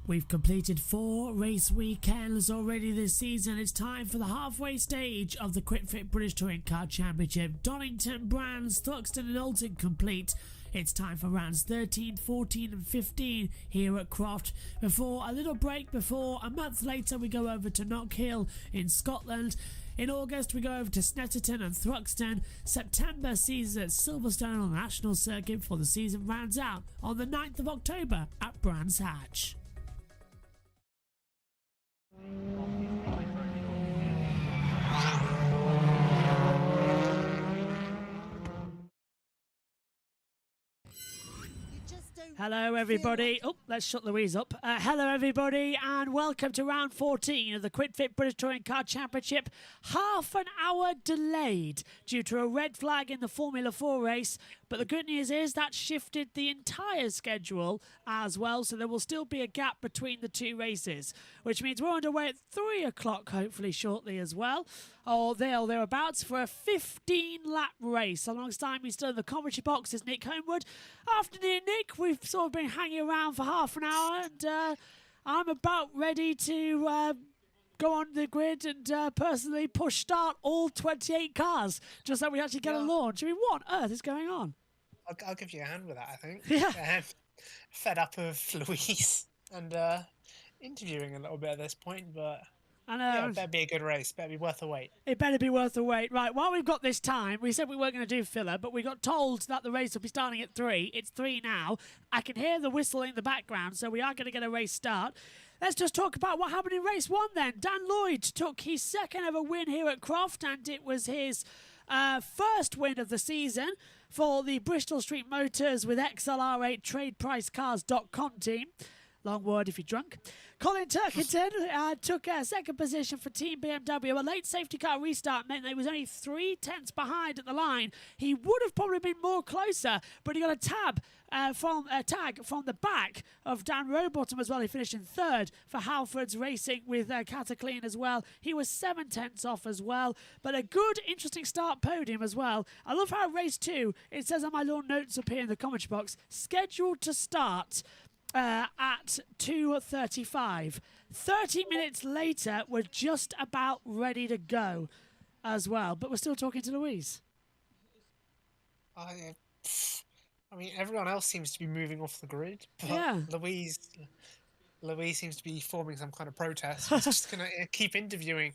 We've completed 4 race weekends already this season. It's time for the halfway stage of the Quick Fit British Touring Car Championship. Donington, Brands, Thruxton and Alton complete. It's time for rounds 13, 14 and 15 here at Croft. Before a little break, before a month later we go over to Knockhill in Scotland. In August we go over to Snetterton and Thruxton. September sees at Silverstone on the National Circuit before the season rounds out on the 9th of October at Brands Hatch. Hello everybody. Oh, let's shut Louise up. Hello everybody and welcome to round 14 of the Quick Fit British Touring Car Championship. Half an hour delayed due to a red flag in the Formula 4 race. But the good news is that shifted the entire schedule as well. So there will still be a gap between the two races, which means we're underway at 3 o'clock hopefully shortly as well. Or thereabouts for a 15-lap race. Alongside me still in the commentary box is Nick Homewood. Afternoon, Nick. We've sort of been hanging around for half an hour and I'm about ready to go on the grid and personally push start all 28 cars just so we actually get a launch. I mean, what on earth is going on? I'll give you a hand with that, I think. Yeah. Fed up of Louise and interviewing a little bit at this point, but I know. Yeah, it better be a good race. Better be worth the wait. It better be worth the wait. Right, while we've got this time, we said we weren't going to do filler, but we got told that the race will be starting at 3. It's 3 now. I can hear the whistle in the background, so we are going to get a race start. Let's just talk about what happened in race 1 then. Dan Lloyd took his second ever win here at Croft, and it was his first win of the season for the Bristol Street Motors with XLR8 TradePriceCars.com team. Long word if you're drunk. Colin Turkington took second position for Team BMW. A late safety car restart meant that he was only 3 tenths behind at the line. He would have probably been more closer, but he got a tag from the back of Dan Rowbottom as well. He finished in 3rd for Halfords Racing with Cataclean as well. He was 7 tenths off as well, but a good, interesting start podium as well. I love how race 2, it says on my little notes up here in the commentary box, scheduled to start at 2:35. 30 minutes later, we're just about ready to go as well. But we're still talking to Louise. I mean, everyone else seems to be moving off the grid. But yeah. Louise seems to be forming some kind of protest. She's just going to keep interviewing.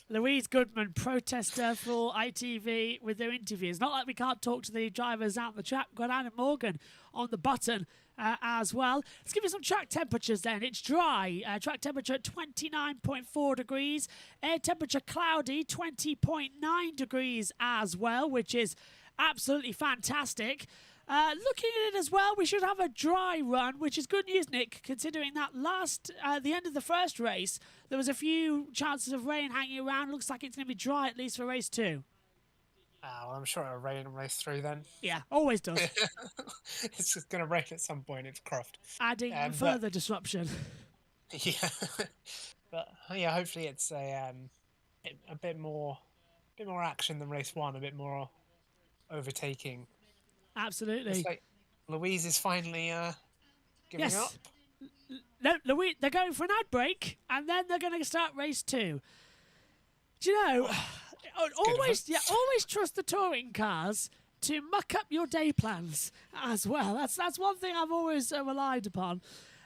Louise Goodman, protester for ITV with their interviews. Not like we can't talk to the drivers out the track. We've got Anna Morgan on the button as well. Let's give you some track temperatures then. It's dry. Track temperature at 29.4 degrees. Air temperature cloudy, 20.9 degrees as well, which is absolutely fantastic. Looking at it as well, we should have a dry run, which is good news, Nick, considering that the end of the first race, there was a few chances of rain hanging around. Looks like it's going to be dry, at least for race 2. Well, I'm sure it'll rain in race 3 then. Yeah, always does. It's just going to rain at some point. It's Croft. Adding further disruption. Yeah. But, yeah, hopefully it's a bit more action than race 1, a bit more overtaking. Absolutely. It's like Louise is finally giving up. No, Louise, they're going for an ad break, and then they're going to start race 2. Do you know, always trust the touring cars to muck up your day plans as well. That's one thing I've always relied upon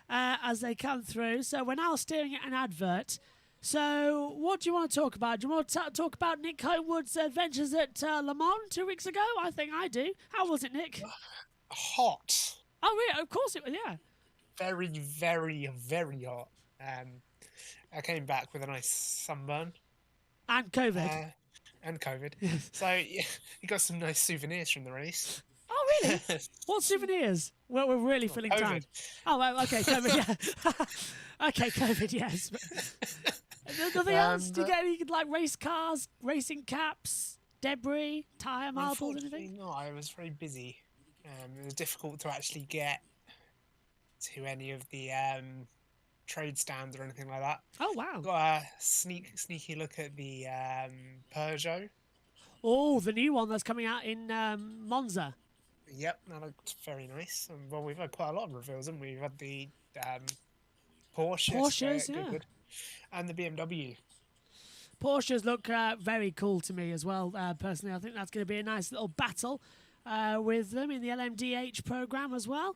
as they come through. So we're now staring at an advert. So what do you want to talk about? Do you want to talk about Nick Homewood's adventures at Le Mans 2 weeks ago? I think I do. How was it, Nick? Hot. Oh, really? Of course it was, yeah. Very, very, very hot. I came back with a nice sunburn. And COVID. So yeah, you got some nice souvenirs from the race. Oh, really? What souvenirs? Well, we're really filling time. Oh, well, okay, COVID, yeah. Okay, COVID, yes. Nothing else? Do you get any like race cars, racing caps, debris, tyre marbles, anything? No, I was very busy. It was difficult to actually get to any of the trade stands or anything like that. Oh, wow. Got a sneaky look at the Peugeot. Oh, the new one that's coming out in Monza. Yep, that looked very nice. Well, we've had quite a lot of reveals, haven't we? We've had the Porsches, yeah. Good. And the BMW. Porsches look very cool to me as well, personally. I think that's going to be a nice little battle with them in the LMDH program as well.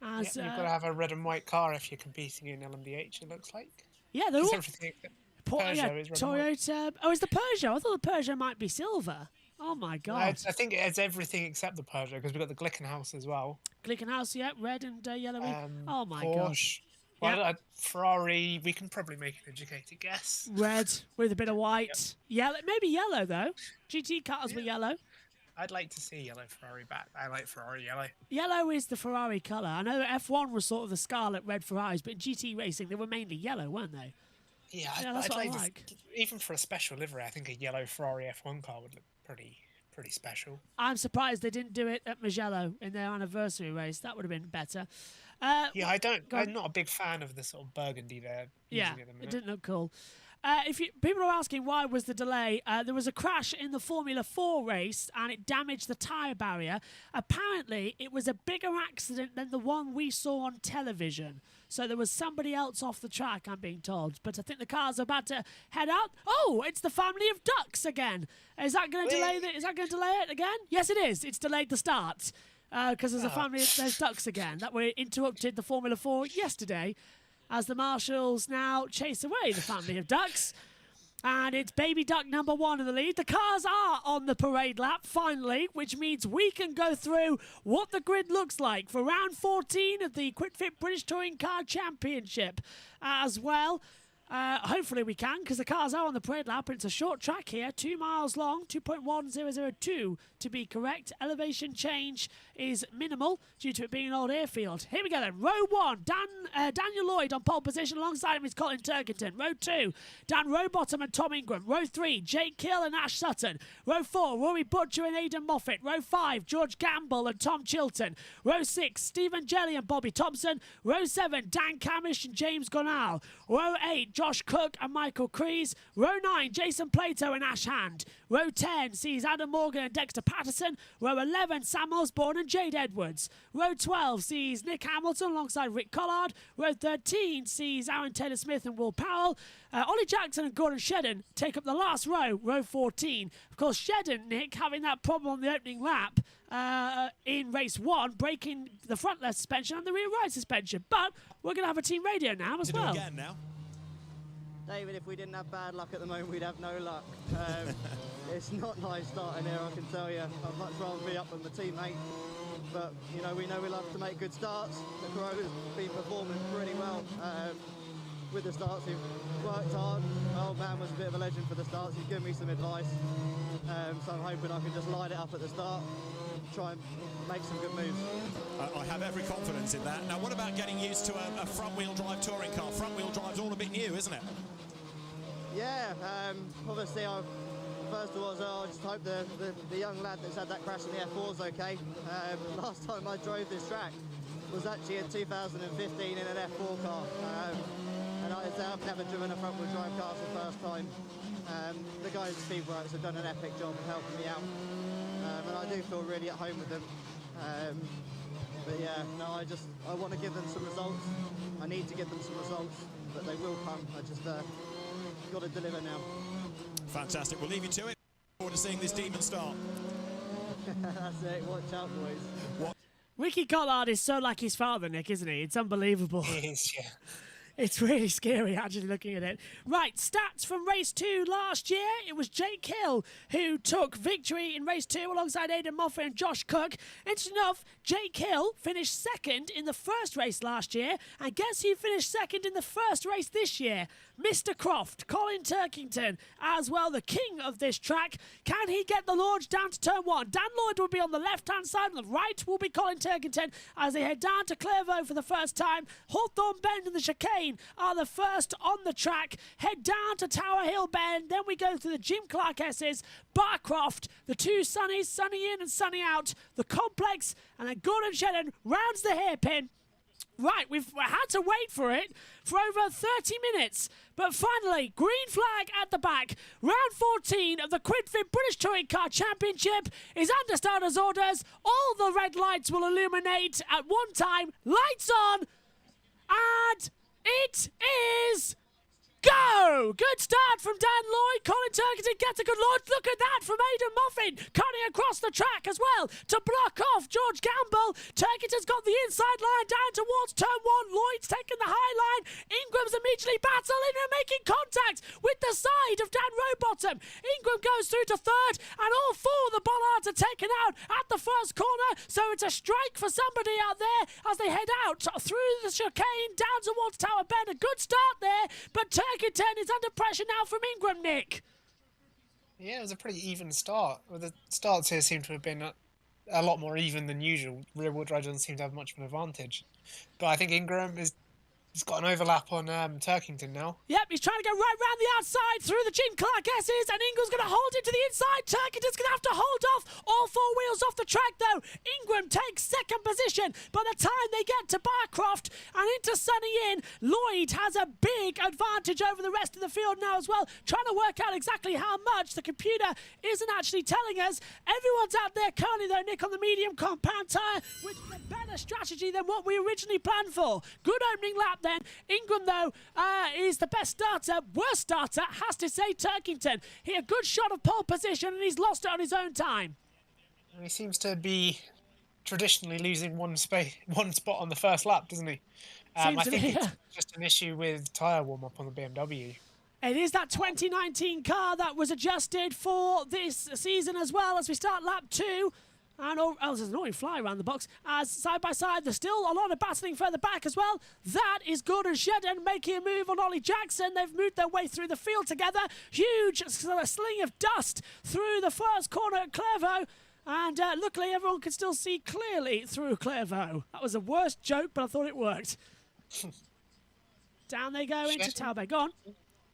As, you've got to have a red and white car if you're competing in LMDH, it looks like. Yeah, they're all... Everything Peugeot is red Toyota... Oh, is the Peugeot? I thought the Peugeot might be silver. Oh, my God. I think it's everything except the Peugeot, because we've got the Glickenhaus as well. Glickenhaus, yeah, red and yellow. Oh, my Porsche. God. Well, Ferrari, we can probably make an educated guess. Red with a bit of white. Yellow, maybe yellow, though. GT cars were yellow. I'd like to see yellow Ferrari back. I like Ferrari yellow. Yellow is the Ferrari colour. I know F1 was sort of the scarlet red Ferraris, but in GT racing, they were mainly yellow, weren't they? Yeah, that's I'd what like even for a special livery, I think a yellow Ferrari F1 car would look pretty special. I'm surprised they didn't do it at Mugello in their anniversary race. That would have been better. I'm not a big fan of the sort of burgundy they're using at the minute. It didn't look cool. People are asking why was the delay. There was a crash in the Formula 4 race and it damaged the tyre barrier. Apparently, it was a bigger accident than the one we saw on television. So there was somebody else off the track, I'm being told. But I think the car's about to head out. Oh, it's the family of ducks again. Is that going to delay it? Is that going to delay it again? Yes, it is. It's delayed the start because there's a family. There's ducks again that were interrupted the Formula 4 yesterday. As the marshals now chase away the family of ducks. And it's baby duck number 1 in the lead. The cars are on the parade lap, finally, which means we can go through what the grid looks like for round 14 of the QuickFit British Touring Car Championship as well. Hopefully we can, because the cars are on the parade lap, and it's a short track here, 2 miles long, 2.1002 to be correct. Elevation change is minimal due to it being an old airfield. Here we go then. Row 1, Daniel Lloyd on pole position. Alongside him is Colin Turkington. Row 2, Dan Rowbottom and Tom Ingram. Row 3, Jake Kill and Ash Sutton. Row 4, Rory Butcher and Aidan Moffat. Row 5, George Gamble and Tom Chilton. Row 6, Stephen Jelly and Bobby Thompson. Row 7, Dan Camish and James Gonal. Row 8, Josh Cook and Michael Crees. Row 9, Jason Plato and Ash Hand. Row 10 sees Adam Morgan and Dexter Patterson. Row 11, Sam Osborne and Jade Edwards. Row 12 sees Nick Hamilton alongside Rick Collard. Row 13 sees Aaron Taylor-Smith and Will Powell. Ollie Jackson and Gordon Shedden take up the last row, row 14. Of course, Shedden, Nick, having that problem on the opening lap in race 1, breaking the front left suspension and the rear right suspension. But we're going to have a team radio now as well. Again now. David, if we didn't have bad luck at the moment, we'd have no luck. It's not nice starting here, I can tell you. I'd much rather be up with my teammate. But, you know we love to make good starts. The crow's been performing pretty well with the starts. He's worked hard. My old man was a bit of a legend for the starts. He's given me some advice. So I'm hoping I can just light it up at the start, try and make some good moves. I have every confidence in that. Now, what about getting used to a front-wheel drive touring car? Front-wheel drive's all a bit new, isn't it? Yeah, obviously first of all, I just hope the young lad that's had that crash in the F4's okay. Last time I drove this track was actually in 2015 in an F4 car. And I've never driven a front-wheel drive car for the first time. The guys at Speedworks have done an epic job of helping me out. And I do feel really at home with them. But yeah, no, I want to give them some results. I need to give them some results, but they will come. I just got to deliver now. Fantastic. We'll leave you to it. Forward to seeing this demon start. That's it. Watch out, boys. What? Ricky Collard is so like his father, Nick, isn't he? It's unbelievable. It is, yeah. It's really scary, actually, looking at it. Right, stats from race 2 last year. It was Jake Hill who took victory in race 2 alongside Aidan Moffat and Josh Cook. Interesting enough, Jake Hill finished second in the first race last year. And guess who finished second in the first race this year? Mr. Croft, Colin Turkington, as well, the king of this track. Can he get the launch down to turn 1? Dan Lloyd will be on the left-hand side, and the right will be Colin Turkington as they head down to Clairvaux for the first time. Hawthorne Bend and the chicane are the first on the track. Head down to Tower Hill Bend, then we go through the Jim Clark S's, Barcroft, the two Sunnies, Sunny in and Sunny out, the complex, and then Gordon Shedden rounds the hairpin. Right, we've had to wait for it for over 30 minutes. But finally, green flag at the back. Round 14 of the QuickFit British Touring Car Championship is under starters' orders. All the red lights will illuminate at one time. Lights on. And It is go! Good start from Dan Lloyd. Colin Turkington gets a good launch. Look at that from Aidan Muffin cutting across the track as well to block off George Gamble. Turkington's got the inside line down towards turn 1. Lloyd's taking the high line. Ingram's immediately battling and making contact with the side of Dan Rowbottom. Ingram goes through to third, and all 4 of the bollards are taken out at the first corner. So it's a strike for somebody out there as they head out through the chicane down towards Tower Bend. A good start there, but Turkington is under pressure now from Ingram, Nick. Yeah, it was a pretty even start. Well, the starts here seem to have been a lot more even than usual. Rear wheel drive doesn't seem to have much of an advantage. But I think Ingram has got an overlap on Turkington now. Yep, he's trying to go right round the outside through the Jim Clark S's, and Ingram's going to hold it to the inside. Turkington's going to have to hold off all 4 wheels off the track, though. Ingram takes second position. By the time they get to Croft and into Sunny Inn, Lloyd has a big advantage over the rest of the field now as well. Trying to work out exactly how much. The computer isn't actually telling us. Everyone's out there currently, though, Nick, on the medium compound tyre, which is a better strategy than what we originally planned for. Good opening lap then. Ingram, though, is the best starter. Worst starter has to say Turkington. He had a good shot of pole position, and he's lost it on his own time. He seems to be traditionally losing one spot on the first lap, doesn't he? I think it's just an issue with tyre warm-up on the BMW. It is that 2019 car that was adjusted for this season as well as we start lap 2. And there's an annoying fly around the box. As side by side, there's still a lot of battling further back as well. That is Gordon Shedden making a move on Ollie Jackson. They've moved their way through the field together. Huge sling of dust through the first corner at Clairvaux. And luckily, everyone can still see clearly through Clairvaux. That was the worst joke, but I thought it worked. Down they go into Taubay. Go on.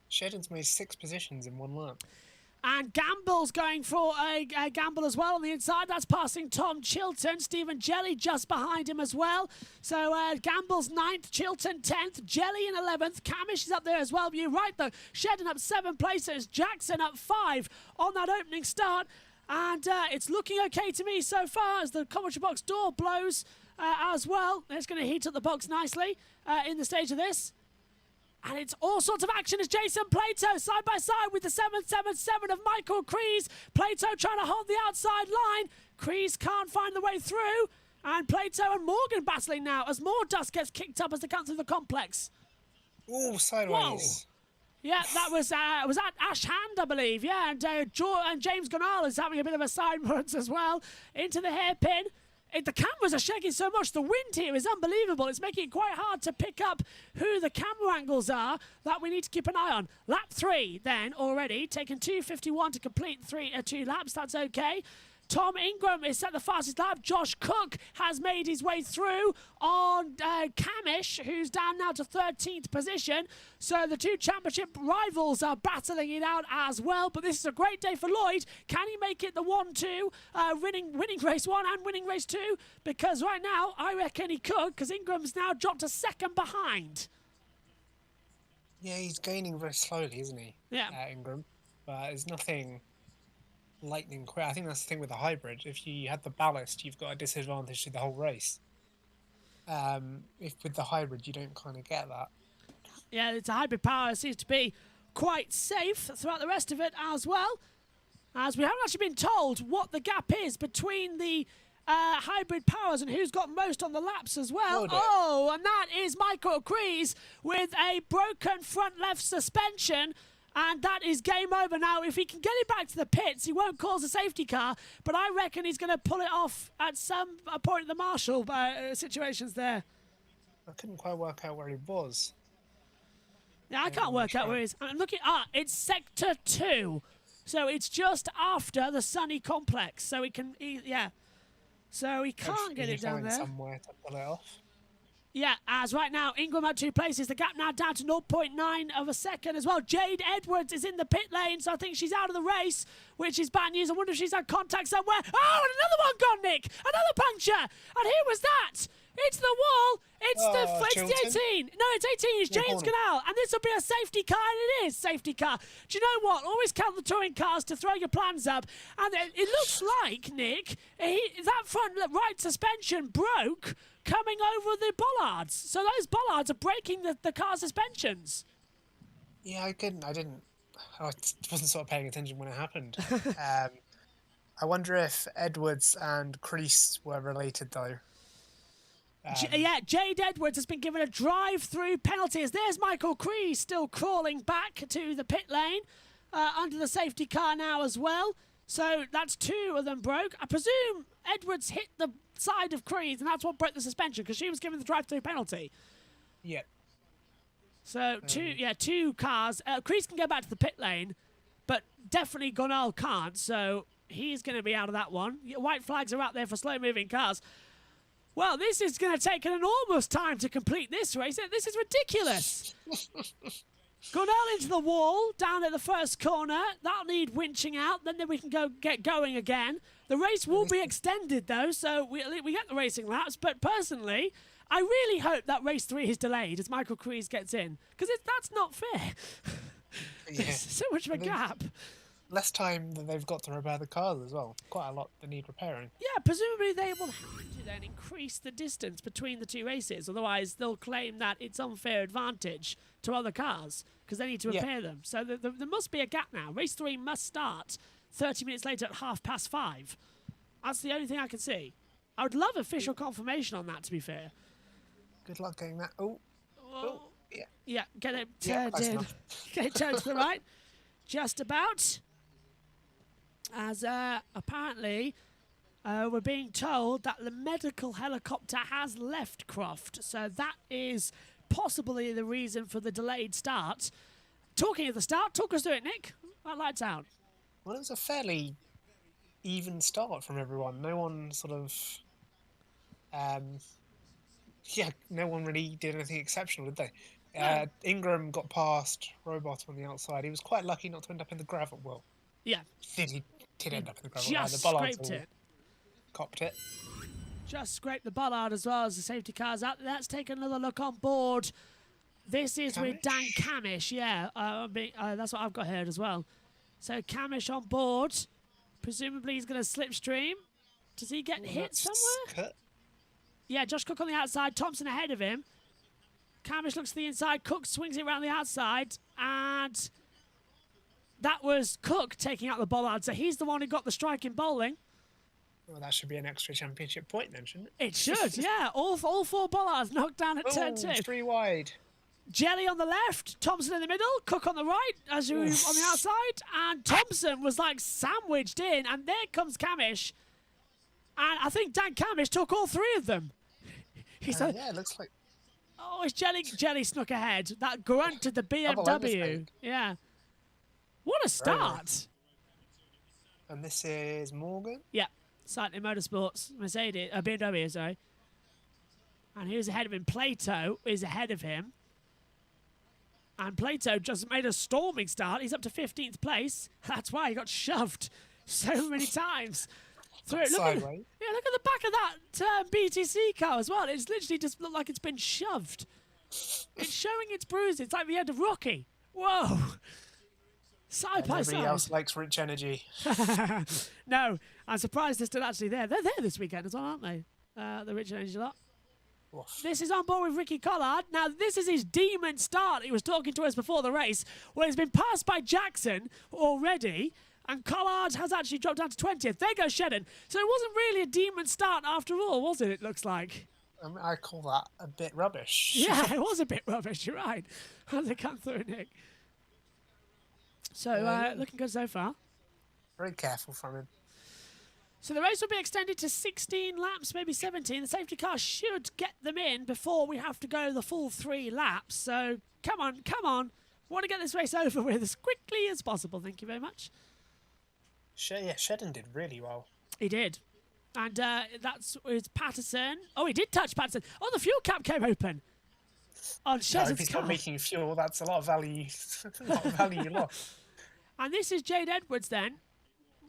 Shedden's made 6 positions in 1 lap. And Gamble's going for a gamble as well on the inside. That's passing Tom Chilton. Stephen Jelly just behind him as well. So Gamble's 9th, Chilton 10th, Jelly in 11th. Camish is up there as well. But you're right, though. Shedden up 7 places. Jackson up 5 on that opening start. And it's looking okay to me so far as the commentary box door blows as well. It's going to heat up the box nicely in the stage of this. And it's all sorts of action as Jason Plato side by side with the 777 of Michael Kreese. Plato trying to hold the outside line. Kreese can't find the way through. And Plato and Morgan battling now as more dust gets kicked up as they come through the complex. Oh, sideways. Whoa. Yeah, that was that Ash Hand, I believe. Yeah, and James Gonal is having a bit of a side runs as well into the hairpin. The cameras are shaking so much. The wind here is unbelievable. It's making it quite hard to pick up who the camera angles are that we need to keep an eye on. Lap 3 then already, taken 2:51 to complete 2 laps. That's okay. Tom Ingram is set the fastest lap. Josh Cook has made his way through on Camish, who's down now to 13th position. So the 2 championship rivals are battling it out as well. But this is a great day for Lloyd. Can he make it the 1-2, winning race 1 and winning race 2? Because right now, I reckon he could, because Ingram's now dropped a second behind. Yeah, he's gaining very slowly, isn't he? Yeah. Ingram. But there's nothing lightning quick. I think that's the thing with the hybrid. If you had the ballast, you've got a disadvantage to the whole race. If with the hybrid, you don't kind of get that. Yeah, it's a hybrid power. It seems to be quite safe throughout the rest of it as well. As we haven't actually been told what the gap is between the hybrid powers and who's got most on the laps as well. Oh, and that is Michael Kreese with a broken front left suspension. And that is game over now. If he can get it back to the pits, he won't cause a safety car. But I reckon he's going to pull it off at some point in the Marshall situations there. I couldn't quite work out where he was. Yeah, I can't work out where he is. I'm looking. It's Sector 2. So it's just after the Sunny Complex. So he can, So he can't get it down there. Somewhere to pull it off. Yeah, as right now, Ingram at 2 places. The gap now down to 0.9 of a second as well. Jade Edwards is in the pit lane, so I think she's out of the race, which is bad news. I wonder if she's had contact somewhere. Oh, and another one gone, Nick. Another puncture. And who was that? It's the wall. It's the Chilton? 18. No, it's 18. It's Yeah, James Horner. Canal. And this will be a safety car, and it is safety car. Do you know what? Always count the touring cars to throw your plans up. And it looks like, Nick, that front right suspension broke coming over the bollards. So those bollards are breaking the car suspensions. Yeah, I didn't. I wasn't sort of paying attention when it happened. I wonder if Edwards and Crease were related though. Jade Edwards has been given a drive-through penalty as there's Michael Crease still crawling back to the pit lane under the safety car now as well. So that's 2 of them broke. I presume Edwards hit the side of Crease and that's what broke the suspension because she was given the drive-through penalty. Yeah. So 2 cars. Crease can go back to the pit lane, but definitely Gonal can't. So he's going to be out of that one. White flags are out there for slow-moving cars. Well, this is going to take an enormous time to complete this race. This is ridiculous. Gonal into the wall, down at the first corner. That'll need winching out. Then we can get going again. The race will be extended, though, so we get the racing laps. But personally, I really hope that race 3 is delayed as Michael Crease gets in. Because that's not fair. Yeah. There's so much of a gap. Less time than they've got to repair the cars as well. Quite a lot that need repairing. Yeah, presumably they will have to then increase the distance between the 2 races. Otherwise, they'll claim that it's unfair advantage to other cars because they need to repair them. So there must be a gap now. Race 3 must start 30 minutes later at 5:30. That's the only thing I can see. I would love official confirmation on that, to be fair. Good luck getting that. Oh, yeah. Yeah, get it Yeah, turned close in. enough. Get it turned to the right. Just about. As apparently we're being told that the medical helicopter has left Croft. So that is possibly the reason for the delayed start. Talking of the start, talk us through it, Nick. Lights out. Well, it was a fairly even start from everyone. No one sort of... no one really did anything exceptional, did they? No. Ingram got past Robot on the outside. He was quite lucky not to end up in the gravel. Well, Yeah, he did end up in the gravel. just The bollards scraped all it. copped it. Just scraped the bollard as well as the safety car's out. Let's take another look on board. This is with Dan Camish, yeah. That's what I've got heard as well. So Camish on board. Presumably he's going to slipstream. Does he get hit somewhere? Yeah, Josh Cook on the outside. Thompson ahead of him. Camish looks to the inside. Cook swings it around the outside. And that was Cook taking out the bollard. So he's the one who got the strike in bowling. Well, that should be an extra championship point then, shouldn't it? It should, yeah. All 4 bollards knocked down at turn 2. 3 wide. Jelly on the left, Thompson in the middle, Cook on the right, as you on the outside, and Thompson was like sandwiched in, and there comes Camish, and I think Dan Camish took all 3 of them. Yeah, it looks like... Oh, it's Jelly snuck ahead. That grunted the Double BMW. overstake. Yeah. What a start. And this is Morgan. Yeah, Cycling Motorsports, Mercedes, BMW, sorry. And who's ahead of him? Plato is ahead of him. And Plato just made a storming start. He's up to 15th place. That's why he got shoved so many times. Look at Sideways. the back of that BTC car as well. It's literally just looked like it's been shoved. It's showing its bruises. It's like the end of Rocky. Whoa. Side by Everybody side. else likes rich energy. No, I'm surprised they're still actually there. They're there this weekend as well, aren't they? The Rich Energy lot. Oof. This is on board with Ricky Collard. Now, this is his demon start. He was talking to us before the race. Well, he's been passed by Jackson already, and Collard has actually dropped down to 20th. There goes Shedden. So it wasn't really a demon start after all, was it, it looks like? I call that a bit rubbish. Yeah, it was a bit rubbish, you're right. How's it come through, Nick? So, looking good so far. Very careful from him. So the race will be extended to 16 laps, maybe 17. The safety car should get them in before we have to go the full 3 laps. So come on, come on. Want to get this race over with as quickly as possible. Thank you very much. Shedden did really well. He did. And that's with Patterson. Oh, he did touch Patterson. Oh, the fuel cap came open. On If Shedden's he's car. not making fuel, that's a lot of value. A lot of value you lost. And this is Jade Edwards then.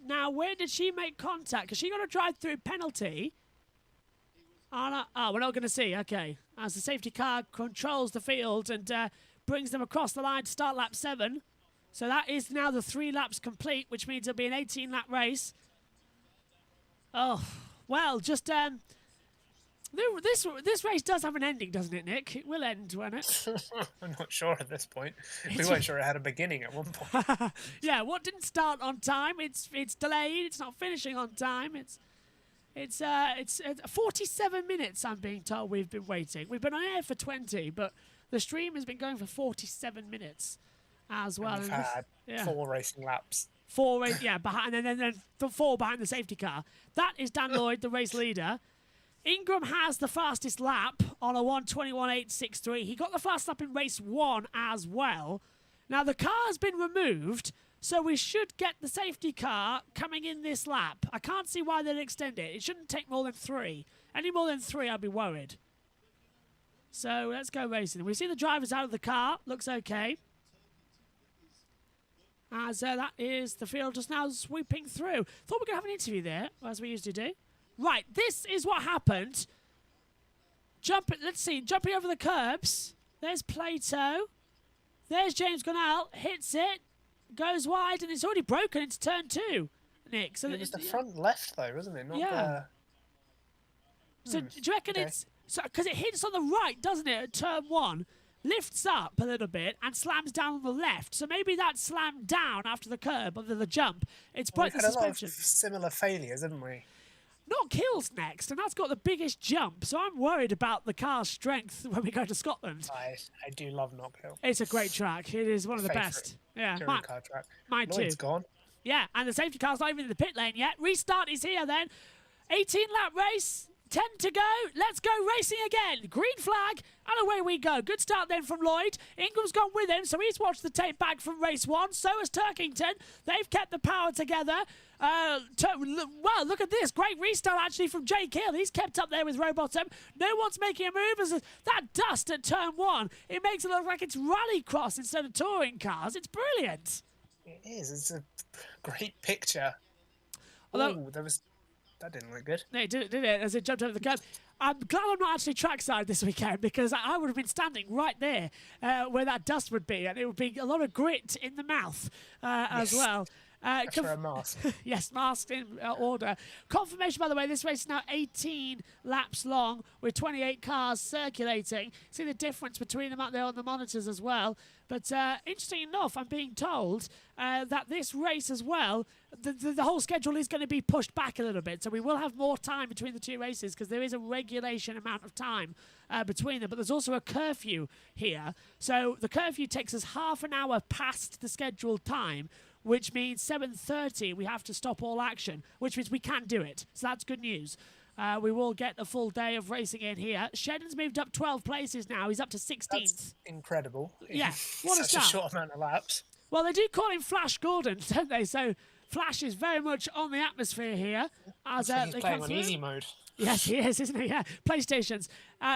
Now, where did she make contact? Because she got a drive-through penalty. Oh, we're not going to see. Okay. As the safety car controls the field and brings them across the line to start lap 7. So that is now the 3 laps complete, which means it'll be an 18-lap race. Oh, well, just... This race does have an ending, doesn't it, Nick? It will end, won't it? I'm not sure at this point. We weren't sure it had a beginning at one point. Yeah, what didn't start on time? It's delayed. It's not finishing on time. It's 47 minutes. I'm being told we've been waiting. We've been on air for 20, but the stream has been going for 47 minutes as well. And we've had 4 racing laps. 4 behind, and then 4 behind the safety car. That is Dan Lloyd, the race leader. Ingram has the fastest lap on a 1:21.863. He got the fast lap in race 1 as well. Now, the car has been removed, so we should get the safety car coming in this lap. I can't see why they'd extend it. It shouldn't take more than 3. Any more than 3, I'd be worried. So, let's go racing. We see the drivers out of the car. Looks okay. As that is the field just now sweeping through. Thought we were going to have an interview there, as we usually do. Right, this is what happened. Jumping over the curbs. There's Plato. There's James Cornell. Hits it. Goes wide, and it's already broken into turn 2, Nick. So it was the front left, though, wasn't it? Not So do you reckon it's... Because it hits on the right, doesn't it, at turn 1? Lifts up a little bit and slams down on the left. So maybe that slammed down after the curb, under the jump. It's broke the suspension. We've had a lot of similar failures, haven't we? Knock Hill's next, and that's got the biggest jump, so I'm worried about the car's strength when we go to Scotland. I do love Knock Hill. It's a great track. It is one of the best. Yeah, car track. Mine Lloyd's too. Gone. Yeah, and the safety car's not even in the pit lane yet. Restart is here then. 18-lap race. 10 to go. Let's go racing again. Green flag, and away we go. Good start then from Lloyd. Ingram's gone with him, so he's watched the tape back from race 1. So has Turkington. They've kept the power together. Wow, look at this. Great restart actually from Jake Hill. He's kept up there with Rowbottom. No one's making a move. As that dust at turn 1, it makes it look like it's rallycross instead of touring cars. It's brilliant. It is. It's a great picture. Although, that didn't look good. No, it did it, as it jumped over the curb. I'm glad I'm not actually trackside this weekend, because I would have been standing right there where that dust would be, and it would be a lot of grit in the mouth as well. For a mask. Yes, mask in order. Confirmation, by the way, this race is now 18 laps long with 28 cars circulating. See the difference between them out there on the monitors as well. But interesting enough, I'm being told that this race as well, the whole schedule is going to be pushed back a little bit. So we will have more time between the 2 races, because there is a regulation amount of time between them. But there's also a curfew here. So the curfew takes us half an hour past the scheduled time, which means 7:30 we have to stop all action, which means we can do it. So that's good news. We will get a full day of racing in here. Shedden's moved up 12 places now. He's up to 16th. That's incredible. Yeah, what a Such start. a short amount of laps. Well, they do call him Flash Gordon, don't they? So Flash is very much on the atmosphere here. As He's they playing come on through. easy mode. Yes, he is, isn't he? Yeah, PlayStations.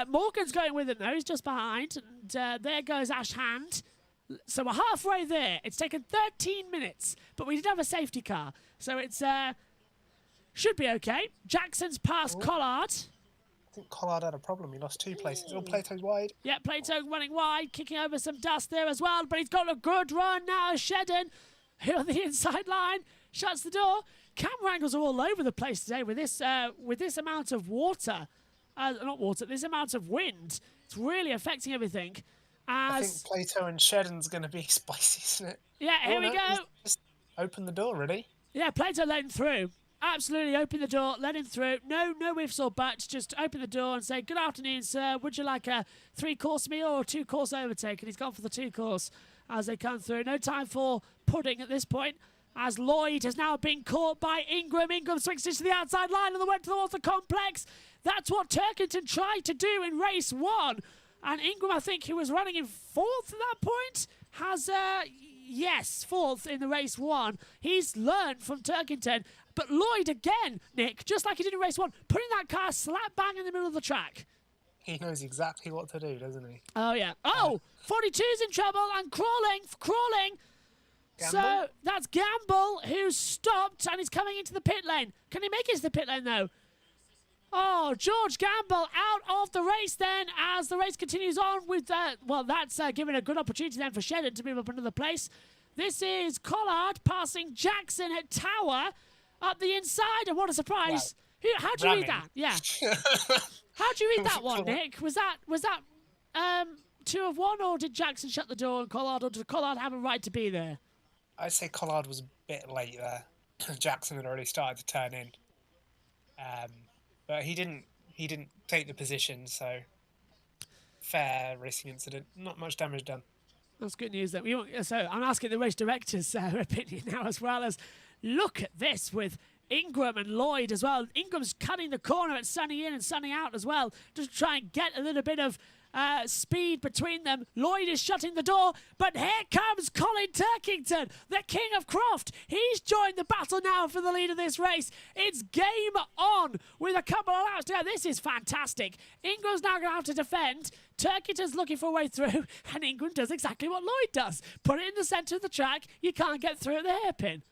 Morgan's going with him, though. He's just behind. And there goes Ash Hand. So we're halfway there. It's taken 13 minutes, but we did have a safety car. So it's should be okay. Jackson's past Collard. I think Collard had a problem. He lost 2 places. Oh, Plato's wide. Yeah, Plato running wide, kicking over some dust there as well. But he's got a good run now. Shedden, who on the inside line, shuts the door. Camera angles are all over the place today with this amount of water. This amount of wind. It's really affecting everything. I think Plato and Shedden's going to be spicy, isn't it? Yeah, here we go. Just open the door, really. Yeah, Plato let him through. Absolutely, open the door, let him through. No ifs or buts. Just open the door and say, "Good afternoon, sir. Would you like a 3-course meal or a 2-course overtake?" And he's gone for the 2-course as they come through. No time for pudding at this point, as Lloyd has now been caught by Ingram. Ingram swings to the outside line and then went towards the complex. That's what Turkington tried to do in race 1. And Ingram, I think, who was running in 4th at that point, has, yes, 4th in the race 1. He's learned from Turkington. But Lloyd again, Nick, just like he did in race 1, putting that car slap bang in the middle of the track. He knows exactly what to do, doesn't he? Oh, yeah. Oh, 42's in trouble and crawling. Gamble? So that's Gamble, who's stopped and is coming into the pit lane. Can he make it to the pit lane, though? Oh, George Gamble out of the race then as the race continues on with, that's giving a good opportunity then for Shedden to move up another place. This is Collard passing Jackson at Tower up the inside, and what a surprise. Wow. How do you read that? Yeah. How do you read that one, Nick? Was that 2 of 1, or did Jackson shut the door and Collard, or did Collard have a right to be there? I'd say Collard was a bit late there. Jackson had already started to turn in. But he didn't take the position, so fair racing incident. Not much damage done. That's good news. So I'm asking the race director's opinion now, as well as look at this with Ingram and Lloyd as well. Ingram's cutting the corner at sunny in and sunny out as well, just to try and get a little bit of speed between them. Lloyd is shutting the door, but here comes Colin Turkington, the king of Croft. He's joined the battle now for the lead of this race. It's game on with a couple of laps to go. This is fantastic. Ingram's now going to have to defend. Turkington's looking for a way through, and Ingram does exactly what Lloyd does. Put it in the centre of the track. You can't get through at the hairpin.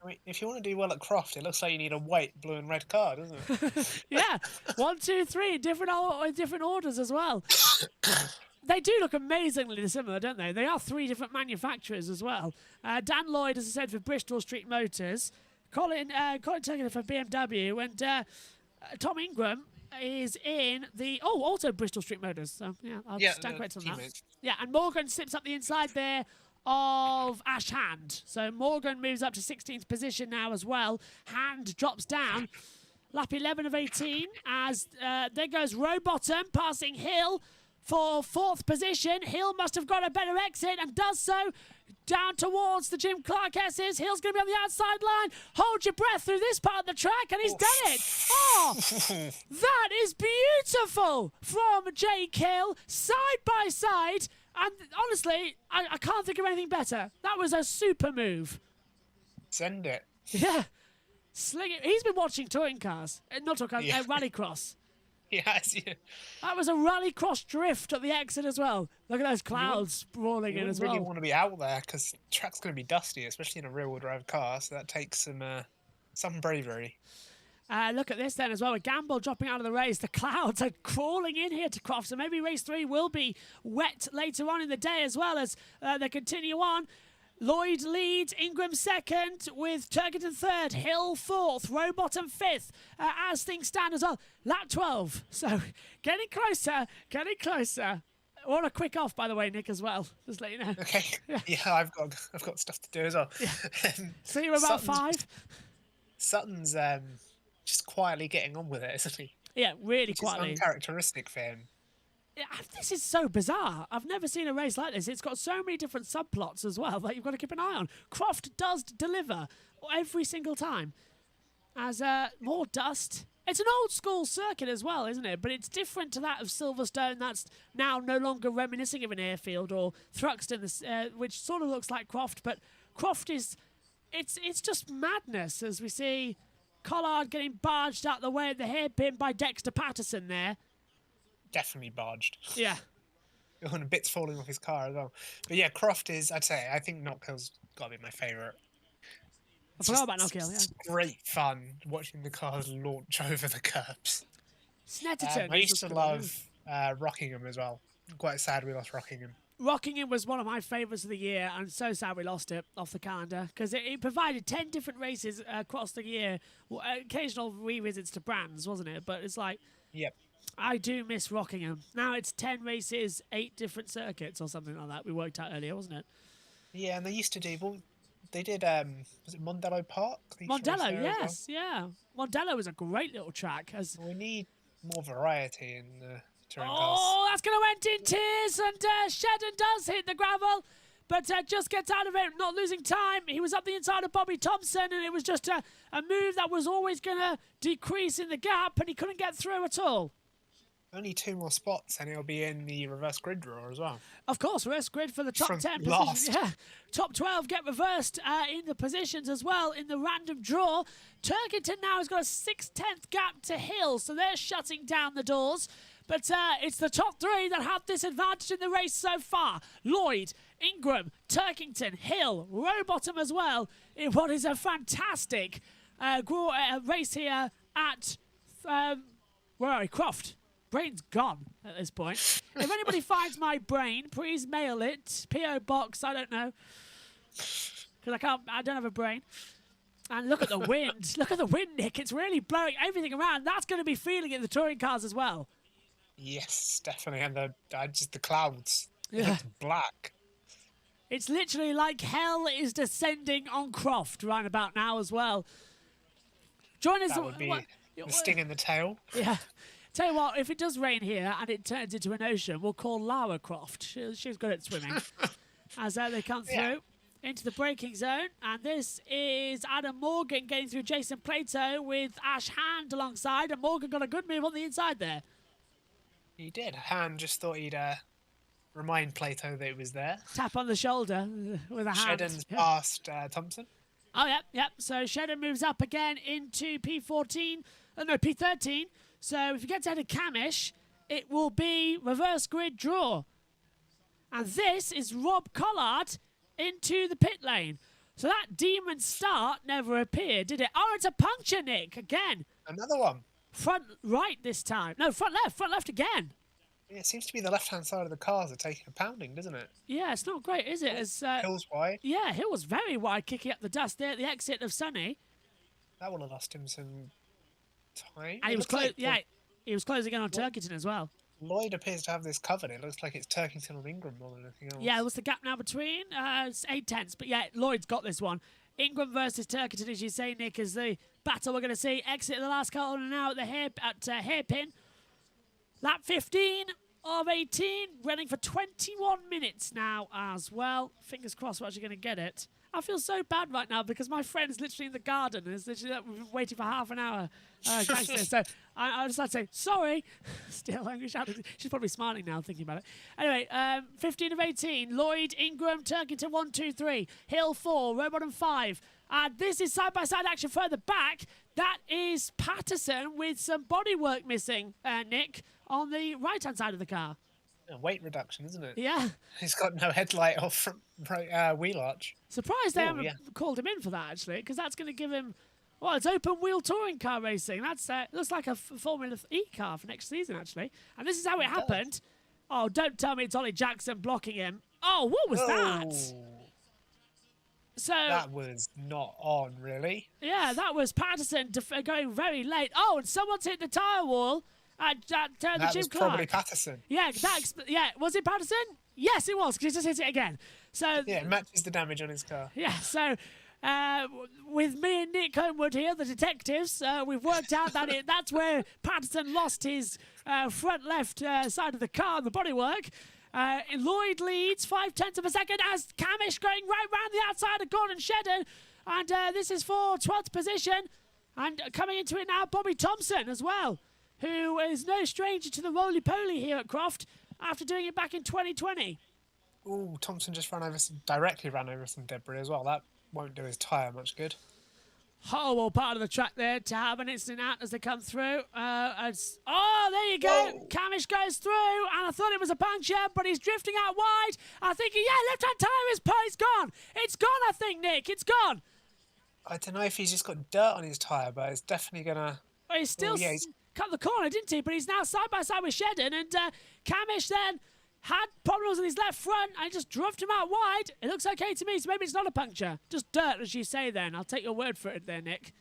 I mean, if you want to do well at Croft, it looks like you need a white, blue and red car, doesn't it? Yeah, 1, 2, 3, different orders as well. They do look amazingly similar, don't they? They are 3 different manufacturers as well. Dan Lloyd, as I said, for Bristol Street Motors. Colin Turkington for BMW. And Tom Ingram is in the... Oh, also Bristol Street Motors. So, yeah, I'll stand corrected on that. Yeah, and Morgan slips up the inside there of Ash Hand. So Morgan moves up to 16th position now as well. Hand drops down. Lap 11 of 18 as there goes Rowbottom passing Hill for 4th position. Hill must have got a better exit and does so down towards the Jim Clark S's. Hill's going to be on the outside line. Hold your breath through this part of the track, and he's done it. Oh, that is beautiful from Jake Hill, side by side. And honestly, I can't think of anything better. That was a super move. Send it. Yeah. Sling it. He's been watching touring cars. Not touring cars, Yeah. rallycross. Yes, yeah. That was a rallycross drift at the exit as well. Look at those clouds rolling in as well. You really want to be out there because the track's going to be dusty, especially in a rear-wheel drive car, so that takes some bravery. Look at this then as well, with Gamble dropping out of the race. The clouds are crawling in here to Croft, so maybe race 3 will be wet later on in the day as well as they continue on. Lloyd leads, Ingram 2nd, with Turkington 3rd, Hill 4th, Rowbottom 5th, as things stand as well. Lap 12, so getting closer, getting closer. What a quick off, by the way, Nick, as well. Just let you know. Okay. Yeah, I've got stuff to do as well. Yeah. So you're about 5? Sutton's just quietly getting on with it, isn't he? Yeah, really Which quietly. is uncharacteristic for him. Yeah, this is so bizarre. I've never seen a race like this. It's got so many different subplots as well that you've got to keep an eye on. Croft does deliver every single time. As more dust. It's an old school circuit as well, isn't it? But it's different to that of Silverstone. That's now no longer reminiscing of an airfield, or Thruxton, which sort of looks like Croft. But Croft is, it's just madness as we see Collard getting barged out the way of the hairpin by Dexter Patterson there. Definitely barged. Yeah. And bits falling off his car as well. But yeah, Croft is, I think Knockhill's got to be my favourite. I forgot about Knockhill, yeah. It's great fun watching the cars launch over the curbs. Snetterton. I used to love Rockingham as well. I'm quite sad we lost Rockingham. Rockingham was one of my favourites of the year. I'm so sad we lost it off the calendar because it provided 10 different races across the year. Occasional revisits to brands, wasn't it? But it's like... Yep. I do miss Rockingham. Now it's 10 races, 8 different circuits or something like that. We worked out earlier, wasn't it? Yeah, and they used to do... Well, they did... was it Mondello Park? Mondello, yes, yeah. Mondello was a great little track. We need more variety in the touring cars. Oh, that's going to end in tears, and Shedden does hit the gravel, but just gets out of it, not losing time. He was up the inside of Bobby Thompson, and it was just a move that was always going to decrease in the gap, and he couldn't get through at all. Only 2 more spots, and he'll be in the reverse grid draw as well. Of course, reverse grid for the top From 10 last. positions. Yeah. Top 12 get reversed in the positions as well in the random draw. Turkington now has got a 6/10 gap to Hill, so they're shutting down the doors. But it's the top 3 that have this advantage in the race so far. Lloyd, Ingram, Turkington, Hill, Rowbottom as well. In what is a fantastic race here at... Where are we? Croft. Brain's gone at this point. If anybody finds my brain, please mail it. P.O. Box, I don't know. Because I don't have a brain. And look at the wind. Look at the wind, Nick. It's really blowing everything around. That's going to be feeling in the touring cars as well. Yes, definitely. And just the clouds. Yeah. It's black. It's literally like hell is descending on Croft right about now as well. Join us. That would be the sting in the tail. Yeah. Tell you what, if it does rain here and it turns into an ocean, we'll call Lara Croft. She's good at swimming. As they come through into the braking zone. And this is Adam Morgan getting through Jason Plato with Ash Hand alongside. And Morgan got a good move on the inside there. He did. Hand just thought he'd remind Plato that it was there. Tap on the shoulder with a hand. Shedden's past Thompson. Oh, yep. So Shedden moves up again into P13. No, P13. So if you get down to Camish, it will be reverse grid draw. And this is Rob Collard into the pit lane. So that demon start never appeared, did it? Oh, it's a puncture, Nick, again. Another one. Front right this time. No, front left again. Yeah, it seems to be the left-hand side of the cars are taking a pounding, doesn't it? Yeah, it's not great, is it? As, Hill's wide. Yeah, Hill was very wide, kicking up the dust there at the exit of Sunny. That would have lost him some time. And he was he was closing in on Turkington as well. Lloyd appears to have this covered. It looks like it's Turkington on Ingram more than anything else. Yeah, what's the gap now between? It's 8/10. But yeah, Lloyd's got this one. Ingram versus Turkington, as you say, Nick, is the battle we're going to see. Exit the last car on and now at hairpin. Lap 15 of 18, running for 21 minutes now as well. Fingers crossed we're actually going to get it. I feel so bad right now because my friend's literally in the garden and is literally waiting for half an hour. So I just had to say, sorry. Still angry. She's probably smiling now thinking about it. Anyway, 15 of 18. Lloyd, Ingram, Turkington 1, 2, 3. Hill 4, Robot 5. And this is side-by-side action further back. That is Patterson with some bodywork missing, Nick, on the right-hand side of the car. A weight reduction, isn't it? Yeah. He's got no headlight or front wheel arch. Surprised they haven't called him in for that, actually, because that's going to give him... Well, it's open-wheel touring car racing. That's looks like a Formula E car for next season, actually. And this is how it happened. Oh, don't tell me it's Ollie Jackson blocking him. Oh, what was that? So that was not on, really. Yeah, that was Patterson going very late. Oh, and someone's hit the tyre wall. That was probably Patterson. Yeah, was it Patterson? Yes, it was, because he just hit it again. So yeah, it matches the damage on his car. Yeah, so with me and Nick Homewood here, the detectives, we've worked out that that's where Patterson lost his front left side of the car and the bodywork. Lloyd leads 0.5 of a second as Camish going right round the outside of Gordon Shedden. And this is for 12th position. And coming into it now, Bobby Thompson as well, who is no stranger to the roly-poly here at Croft after doing it back in 2020. Ooh, Thompson just directly ran over some debris as well. That won't do his tyre much good. Horrible part of the track there to have an instant out as they come through. Oh, there you go. Whoa. Camish goes through, and I thought it was a puncture, but he's drifting out wide. I think, left-hand tyre is gone. It's gone, I think, Nick. It's gone. I don't know if he's just got dirt on his tyre, but it's definitely going to... Well, he's still cut the corner, didn't he? But he's now side-by-side with Shedden, and Camish then had problems with his left front and just drove him out wide. It looks okay to me, so maybe it's not a puncture. Just dirt, as you say then. I'll take your word for it there, Nick.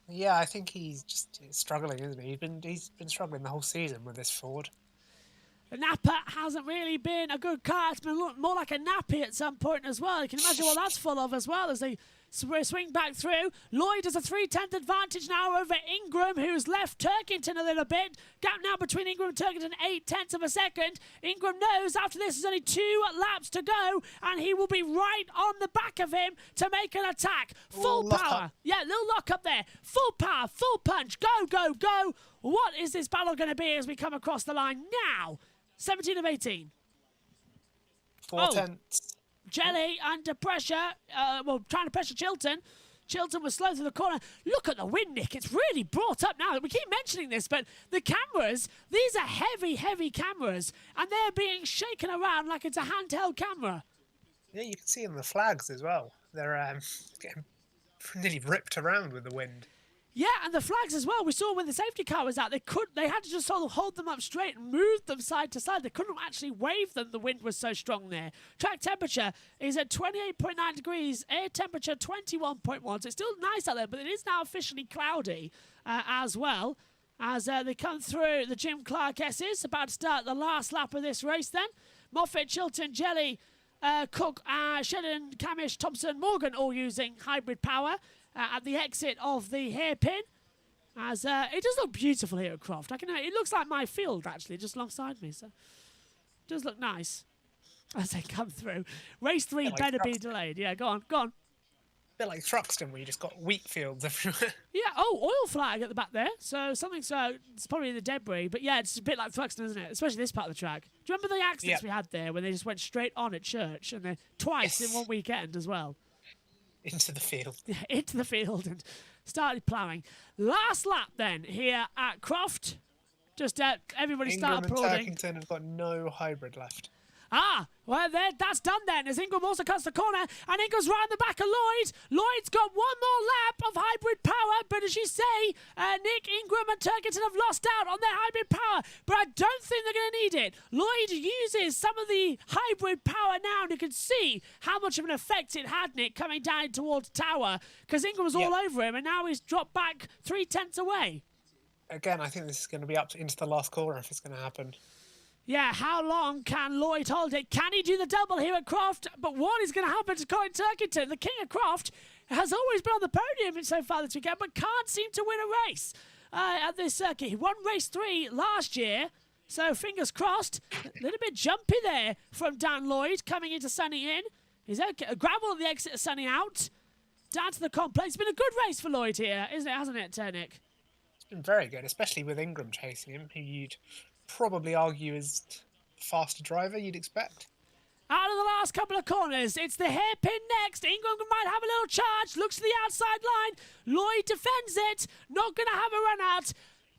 Yeah, I think he's just struggling, isn't he? He's been struggling the whole season with this Ford. The Napa hasn't really been a good car. It's been more like a nappy at some point as well. You can imagine what that's full of as well as they swing back through. Lloyd has a 3/10 advantage now over Ingram, who's left Turkington a little bit. Gap now between Ingram and Turkington, 0.8 of a second. Ingram knows after this there's only 2 laps to go, and he will be right on the back of him to make an attack. Full power. Yeah, little lock up there. Full power, full punch. Go, go, go. What is this battle going to be as we come across the line now? 17 of 18. 4/10. Jelly under pressure, trying to pressure Chilton. Chilton was slow through the corner. Look at the wind, Nick. It's really brought up now. We keep mentioning this, but the cameras, these are heavy, heavy cameras, and they're being shaken around like it's a handheld camera. Yeah, you can see in the flags as well. They're getting nearly ripped around with the wind. Yeah, and the flags as well. We saw when the safety car was out, they had to just sort of hold them up straight and move them side to side. They couldn't actually wave them. The wind was so strong there. Track temperature is at 28.9 degrees. Air temperature 21.1. So it's still nice out there, but it is now officially cloudy as well. As they come through the Jim Clark S's, about to start the last lap of this race then. Moffat, Chilton, Jelly, Cook, Shedden, Camish, Thompson, Morgan all using hybrid power at the exit of the hairpin. As it does look beautiful here at Croft. It looks like my field actually, just alongside me. So it does look nice as they come through. Race 3 like better be delayed. Yeah, go on. A bit like Thruxton, where you just got wheat fields everywhere. Yeah, oil flag at the back there. So it's probably in the debris. But yeah, it's a bit like Thruxton, isn't it? Especially this part of the track. Do you remember the accidents we had there when they just went straight on at church and then twice in one weekend as well? Into the field. Yeah, into the field and started ploughing. Last lap then here at Croft. Just everybody start Ingram and applauding. Turkington have got no hybrid left. Well, that's done then, as Ingram also cuts the corner, and Ingram's right in the back of Lloyd. Lloyd's got one more lap of hybrid power, but as you say, Nick, Ingram and Turkington have lost out on their hybrid power, but I don't think they're going to need it. Lloyd uses some of the hybrid power now, and you can see how much of an effect it had, Nick, coming down towards Tower, because Ingram was all over him, and now he's dropped back 3/10 away. Again, I think this is going to be up into the last corner if it's going to happen. Yeah, how long can Lloyd hold it? Can he do the double here at Croft? But what is going to happen to Colin Turkington? The king of Croft has always been on the podium so far this weekend, but can't seem to win a race at this circuit. He won race 3 last year, so fingers crossed. A little bit jumpy there from Dan Lloyd coming into Sunny in. He's okay. Gravel at the exit of Sunny out. Down to the complex. It's been a good race for Lloyd here, hasn't it, Nick? It's been very good, especially with Ingram chasing him, who you'd probably argue is faster driver, you'd expect. Out of the last couple of corners, it's the hairpin next. Ingram might have a little charge, looks to the outside line. Lloyd defends it, not going to have a run out.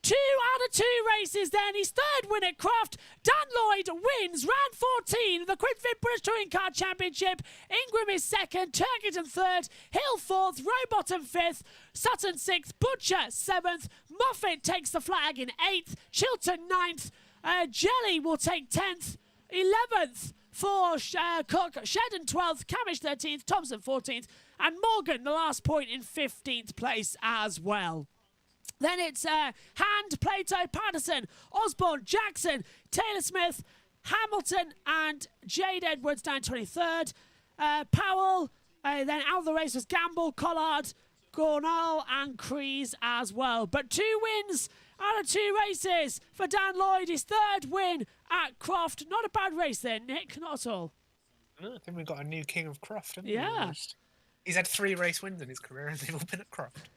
2 out of 2 races then, his third win at Croft. Dan Lloyd wins round 14 of the Quidfit British Touring Car Championship. Ingram is second, Turkington third, Hill fourth, Rowbottom fifth, Sutton sixth, Butcher seventh, Moffat takes the flag in 8th, Chilton 9th, Jelly will take 10th, 11th for Cook, Shedden 12th, Camish 13th, Thompson 14th, and Morgan, the last point, in 15th place as well. Then it's Hand, Plato, Patterson, Osborne, Jackson, Taylor Smith, Hamilton, and Jade Edwards down 23rd. Powell, then out of the race was Gamble, Collard, Gornall, and Crees as well. But 2 wins out of 2 races for Dan Lloyd. His third win at Croft. Not a bad race there, Nick. Not at all. I think we've got a new king of Croft, haven't we? Yeah. He's had 3 race wins in his career, and they've all been at Croft.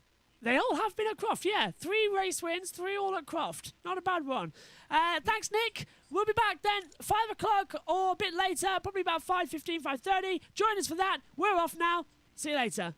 They all have been at Croft, yeah. 3 race wins, 3 all at Croft. Not a bad one. Thanks, Nick. We'll be back then 5 o'clock or a bit later, probably about 5:15, 5:30. Join us for that. We're off now. See you later.